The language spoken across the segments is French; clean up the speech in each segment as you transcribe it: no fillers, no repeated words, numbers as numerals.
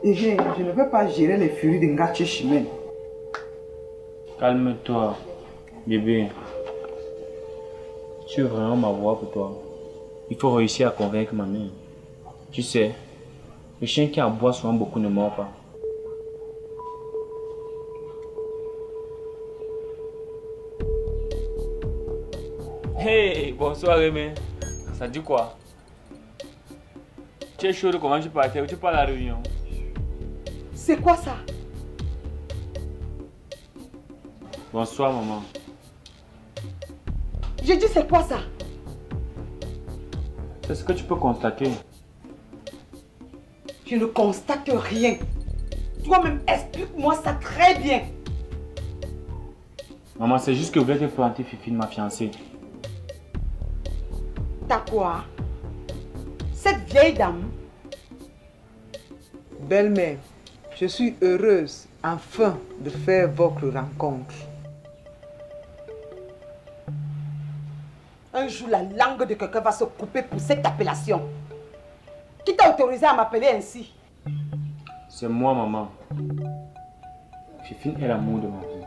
Et je ne veux pas gérer les furies de Ngache Chimène. Calme-toi, bébé. Tu veux vraiment ma voix pour toi. Il faut réussir à convaincre ma mère. Tu sais, le chien qui aboie souvent beaucoup ne mord pas. Hey, bonsoir Rémi. Ça dit quoi? Tu es chaud de comment je partais ou tu pars à la réunion? C'est quoi ça? Bonsoir maman. Je dis c'est quoi ça? C'est ce que tu peux constater. Je ne constate rien. Toi-même, explique-moi ça très bien. Maman, c'est juste que vous voulez te planter Fifine, ma fiancée. T'as quoi? Cette vieille dame? Belle-mère, je suis heureuse enfin de faire votre rencontre. Un jour, la langue de quelqu'un va se couper pour cette appellation. Qui t'a autorisé à m'appeler ainsi? C'est moi, maman. Fifine est l'amour de ma vie.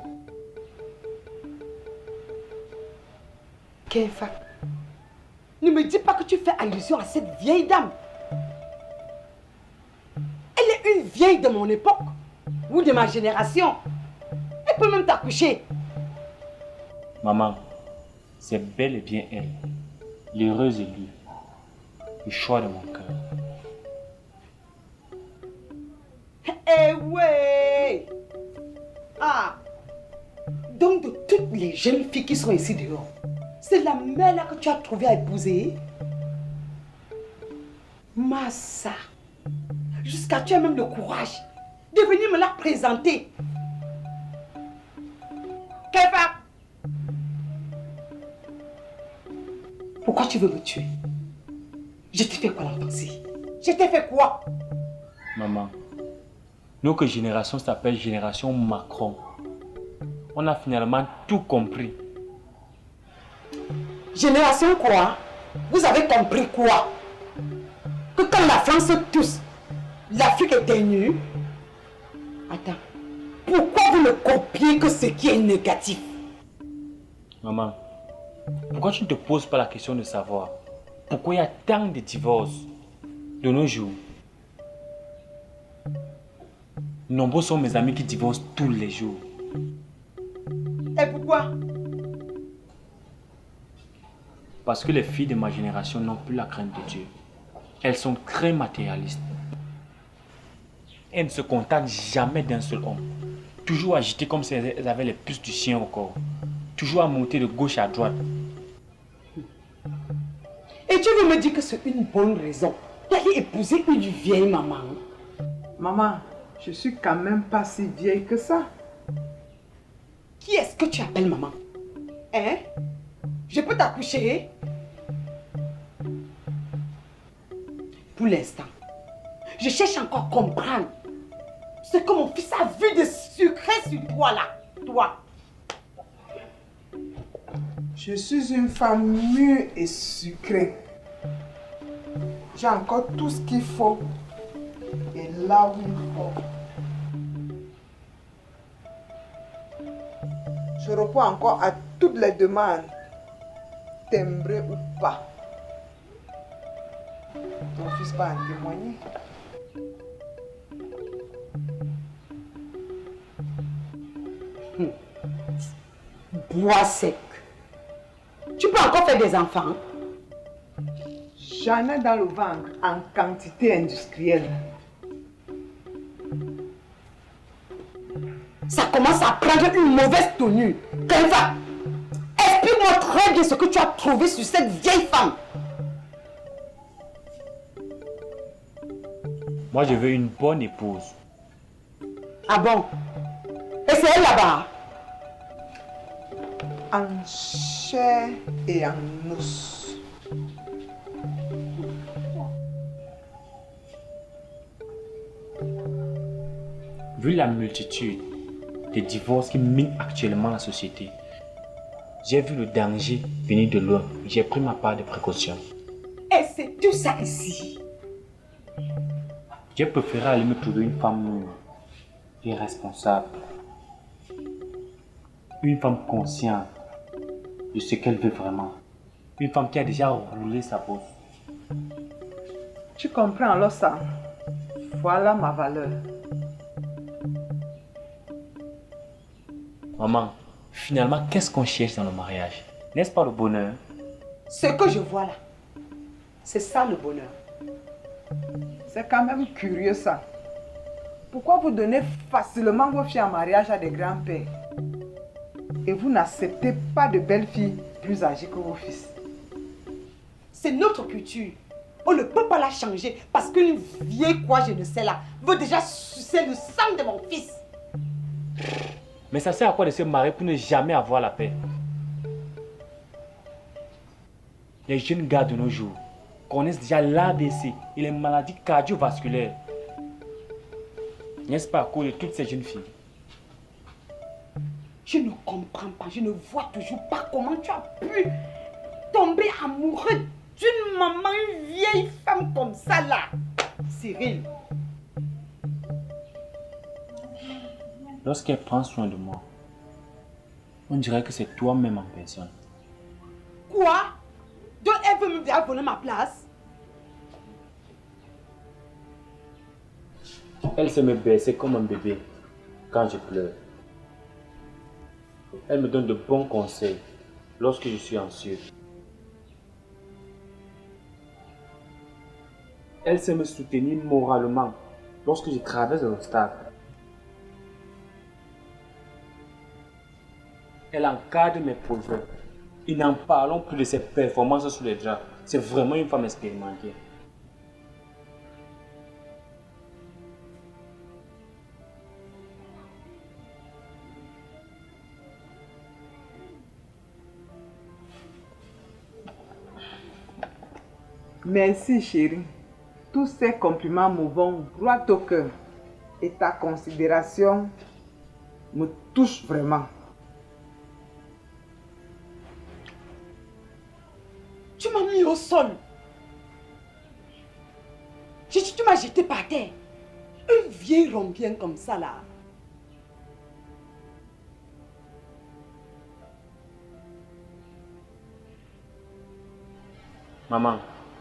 Kefa, ne me dis pas que tu fais allusion à cette vieille dame. Elle est une vieille de mon époque ou de ma génération. Elle peut même t'accoucher. Maman, c'est bel et bien elle, l'heureuse élue, le choix de mon cœur. Eh ouais! Ah! Donc de toutes les jeunes filles qui sont ici dehors, c'est la mère là que tu as trouvé à épouser? Massa! Jusqu'à tu as même le courage de venir me la présenter. Kefa! Pourquoi tu veux me tuer? Je t'ai fait quoi l'enfance? Je t'ai fait quoi? Maman, notre génération s'appelle génération Macron. On a finalement tout compris. Génération quoi? Vous avez compris quoi? Que quand la France tousse, l'Afrique est nue. Attends, pourquoi vous ne copiez que ce qui est négatif? Maman, pourquoi tu ne te poses pas la question de savoir pourquoi il y a tant de divorces de nos jours? Nombreux sont mes amis qui divorcent tous les jours. Et pourquoi? Parce que les filles de ma génération n'ont plus la crainte de Dieu. Elles sont très matérialistes. Elles ne se contentent jamais d'un seul homme. Toujours agitées comme si elles avaient les puces du chien au corps. Toujours à monter de gauche à droite. Et tu veux me dire que c'est une bonne raison d'aller épouser une vieille maman? Maman, je suis quand même pas si vieille que ça. Qui est-ce que tu appelles maman? Hein? Je peux t'accoucher? Pour l'instant, je cherche encore à comprendre ce que mon fils a vu de sucré sur toi là. Toi. Je suis une femme mûre et sucrée. J'ai encore tout ce qu'il faut. Et là où il faut. Je réponds encore à toutes les demandes, timbrées ou pas. Ton fils va en témoigner. Bois sec. Tu peux encore faire des enfants? J'en ai dans le ventre en quantité industrielle. Ça commence à prendre une mauvaise tenue. Kefa, explique-moi très bien ce que tu as trouvé sur cette vieille femme. Moi, je veux une bonne épouse. Ah bon? Et c'est elle là-bas? En chair et en os. Vu la multitude de divorces qui minent actuellement la société, j'ai vu le danger venir de loin. J'ai pris ma part de précaution. Et c'est tout ça ici. J'ai préféré aller me trouver une femme mûre et responsable. Une femme consciente de ce qu'elle veut vraiment. Une femme qui a déjà roulé sa bosse. Tu comprends alors ça? Voilà ma valeur. Maman, finalement, qu'est-ce qu'on cherche dans le mariage? N'est-ce pas le bonheur? Ce que je vois là, c'est ça le bonheur. C'est quand même curieux ça. Pourquoi vous donnez facilement vos filles en mariage à des grands-pères et vous n'acceptez pas de belles filles plus âgées que vos fils? C'est notre culture. On ne peut pas la changer parce qu'une vieille quoi je ne sais là veut déjà sucer le sang de mon fils. Mais ça sert à quoi de se marier pour ne jamais avoir la paix? Les jeunes gars de nos jours connaissent déjà l'AVC et les maladies cardiovasculaires. N'est-ce pas à cause de toutes ces jeunes filles? Je ne comprends pas, je ne vois toujours pas comment tu as pu tomber amoureux d'une maman, une vieille femme comme ça là. Cyril. Lorsqu'elle prend soin de moi, on dirait que c'est toi-même en personne. Quoi? Donc elle veut me faire voler ma place? Elle sait me baisser comme un bébé quand je pleure. Elle me donne de bons conseils lorsque je suis anxieux. Elle sait me soutenir moralement lorsque je traverse un obstacle. Elle encadre mes projets. Et n'en parlons plus de ses performances sur les draps. C'est vraiment une femme expérimentée. Merci chérie. Tous ces compliments me vont droit au cœur. Et ta considération me touche vraiment. Tu m'as mis au sol. Tu m'as jeté par terre. Une vieille rombienne comme ça là. Maman,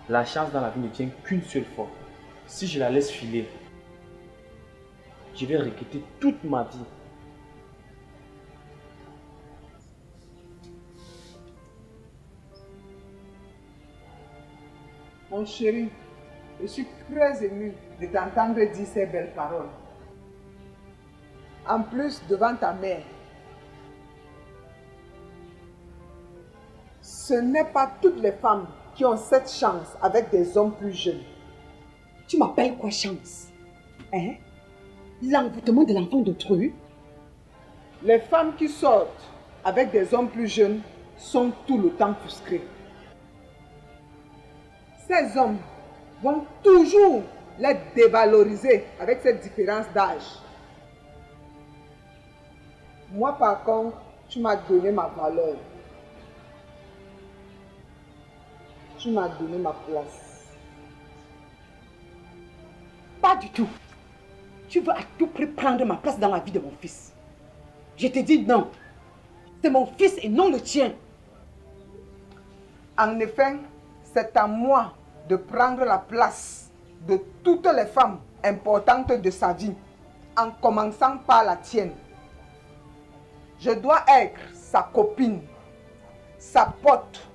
la chance dans la vie ne vient qu'une seule fois. Si je la laisse filer, je vais regretter toute ma vie. Mon chéri, je suis très émue de t'entendre dire ces belles paroles. En plus, devant ta mère. Ce n'est pas toutes les femmes qui ont cette chance avec des hommes plus jeunes. Tu m'appelles quoi chance? Hein? L'envoûtement de l'enfant d'autrui? Les femmes qui sortent avec des hommes plus jeunes sont tout le temps frustrées. Ces hommes vont toujours les dévaloriser avec cette différence d'âge. Moi par contre, tu m'as donné ma valeur. Tu m'as donné ma place. Pas du tout. Tu veux à tout prix prendre ma place dans la vie de mon fils. Je te dis non. C'est mon fils et non le tien. En effet, c'est à moi de prendre la place de toutes les femmes importantes de sa vie, en commençant par la tienne. Je dois être sa copine, sa pote,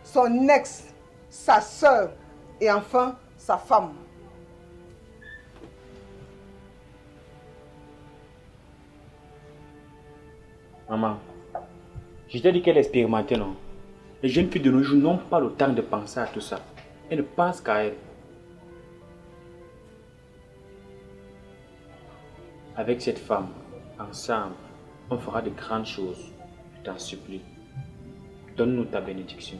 son ex, sa sœur et enfin sa femme. Maman, je t'ai dit qu'elle est expérimentée, non? Les jeunes filles de nos jours n'ont pas le temps de penser à tout ça. Elles ne pensent qu'à elles. Avec cette femme, ensemble, on fera de grandes choses. Je t'en supplie. Donne-nous ta bénédiction.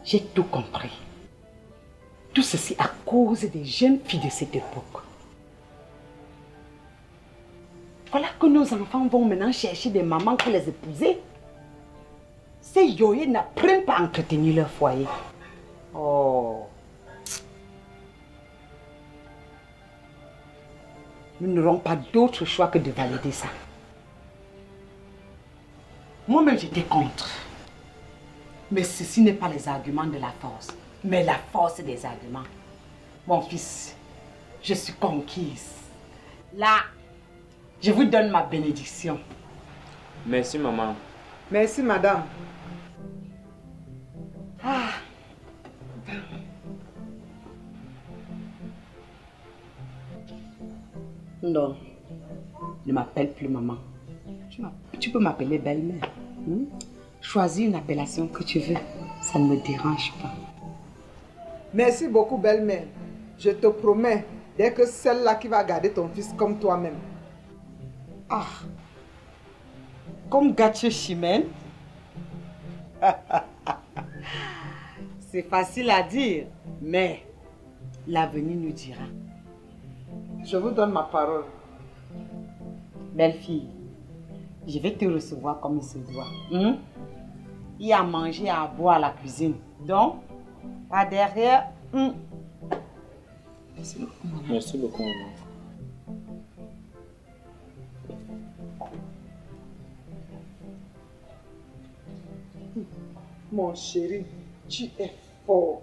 J'ai tout compris. Tout ceci à cause des jeunes filles de cette époque. Voilà que nos enfants vont maintenant chercher des mamans pour les épouser. Ces yoyés n'apprennent pas à entretenir leur foyer. Oh. Nous n'aurons pas d'autre choix que de valider ça. Moi-même, j'étais contre. Mais ceci n'est pas les arguments de la force, mais la force des arguments. Mon fils, je suis conquise. Là, je vous donne ma bénédiction. Merci, maman. Merci, madame. Ah. Non, ne m'appelle plus maman. Tu peux m'appeler belle-mère. Choisis une appellation que tu veux. Ça ne me dérange pas. Merci beaucoup, belle-mère. Je te promets d'être celle-là qui va garder ton fils comme toi-même. Ah, comme Gatche Chimène. C'est facile à dire, mais l'avenir nous dira. Je vous donne ma parole. Belle fille, je vais te recevoir comme il se doit. Il y a à manger et à boire à la cuisine. Donc, pas derrière. Merci beaucoup, maman. Merci beaucoup, maman. Mon chéri, tu es fort.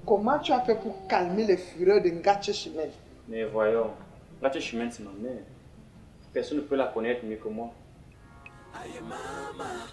Comment tu as fait pour calmer les fureurs de Ngatche Chimène? Mais voyons, Gatche Chimène, c'est ma mère. Personne ne peut la connaître mieux que moi. Mama, mama,